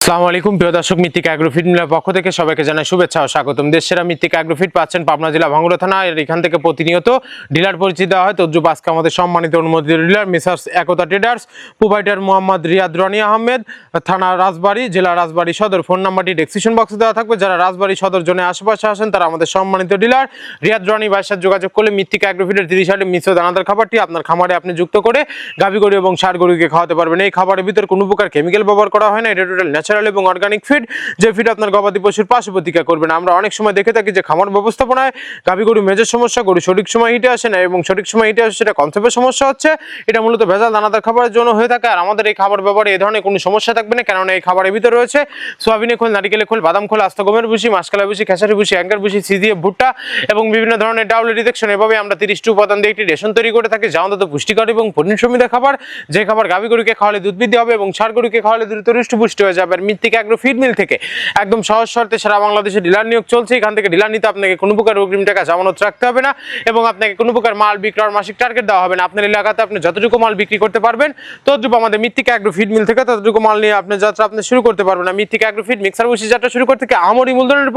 আসসালামু আলাইকুম প্রিয় দর্শক, মৃত্তিকা অ্যাগ্রোফিড মিলের পক্ষ থেকে সবাইকে জানাই শুভেচ্ছা ও স্বাগতম। দেশসেরা মৃত্তিকা অ্যাগ্রোফিড পাচ্ছেন পাবনা জেলা ভাঙ্গুড়া থানা। এখান থেকে প্রতিনিয়ত ডিলার পরিচিত দেওয়া হয়। তদ্রুপ আজকে আমাদের সম্মানিত অনুমোদিত ডিলার মিসার্স একতা ট্রেডার্স, প্রোভাইডার মোহাম্মদ রিয়াদ রনি আহমেদ, থানা রাজবাড়ী, জেলা রাজবাড়ী সদর। ফোন নাম্বারটি ডেসক্রিপশন বক্সে দেওয়া থাকবে। যারা রাজবাড়ী সদর জোনে আশেপাশে আসেন তারা আমাদের সম্মানিত ডিলার রিয়াদ রনি ভাইয়ের সাথে যোগাযোগ করলে মৃত্তিকা অ্যাগ্রোফিডের 30 মিশ্র দানাদার খাবারটি আপনার খামারে আপনি যুক্ত করে গাভী গরু এবং ষাঁড় গরুকে খাওয়াতে পারবেন। এই খাবারের ভিতর কোনো প্রকার কেমিক্যাল ব্যবহার করা হয় না। এটা টোটাল ন্যাচারাল এবং অর্গানিক ফিড, যে ফিড আপনার গবাদি পশুর পাশে প্রতিকার করবে না। আমরা অনেক সময় দেখে থাকি যে খামার ব্যবস্থাপনায় গাভী গরু মেজর সমস্যা, গরু সঠিক সময় হিটে আসে না এবং সঠিক সময় হিটে আসে সেটা কনসেপ্টের সমস্যা হচ্ছে। এটা মূলত ভেজাল দানাদার খাবারের জন্য হয়ে থাকে। আর আমাদের এই খাবার ব্যবহারে এই ধরনের কোনো সমস্যা থাকবে না, কেননা এই খাবারের ভিতরে রয়েছে সোয়াবিনের খোল, নারিকেলের খোল, বাদাম খোল, আস্ত গমের ভুসি, মাসকলাই ভুসি, খেসারি ভুসি, অ্যাঙ্গার ভুসি, সিজিএফ ভুট্টা এবং বিভিন্ন ধরনের ডাউল রিজেকশন। এভাবে আমরা 30টি উপাদান দিয়ে একটি রেশন তৈরি করে থাকি, যা অন্তত পুষ্টিকর এবং প্রোটিন সমৃদ্ধ খাবার, যে খাবার গাভী গরুকে খাওয়ালে দুধ বৃদ্ধি হবে এবং ষাঁড় গরুকে খাওয়ালে দ্রুত হৃষ্টপুষ্ট হয়ে যাবে। আর মৃত্তিকা অ্যাগ্রো ফিড মিল থেকে একদম সহজ শর্তে সারা বাংলাদেশে ডিলার নিয়োগ চলছে। এখান থেকে ডিলার নিতে আপনাকে কোনো প্রকার অগ্রিম টাকা জামানত রাখতে হবে না এবং আপনাকে কোনো প্রকার মাল বিক্রয়ের মাসিক টার্গেট দেওয়া হবে না। আপনার এলাকাতে আপনি যতটুকু মাল বিক্রি করতে পারবেন ততটুকু আমাদের মৃত্তিকা অ্যাগ্রো ফিড মিল থেকে ততটুকু মাল নিয়ে আপনি যাত্রা আপনি শুরু করতে পারবেন না। মৃত্তিকা অ্যাগ্রো ফিড মিক্সার বসি যাত্রা শুরু করতে আহামরি মূলধনের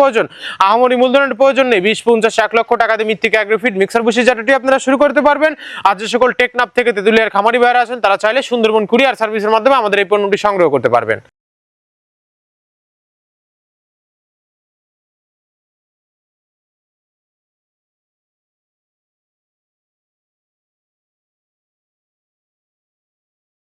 প্রয়োজন নেই। 20, 50, 1 লক্ষ টাকা দিয়ে মৃত্তিকা অ্যাগ্রো ফিড মিক্সার বসি যাত্রাটি আপনারা শুরু করতে পারবেন। আর যে সকল টেকনাফ থেকে তেতুলিয়ার খামারি ভাইরা আছেন তারা চাইলে সুন্দরবন কুরিয়ার সার্ভিসের মাধ্যমে আমাদের এই পণ্যটি সংগ্রহ করতে পারবেন।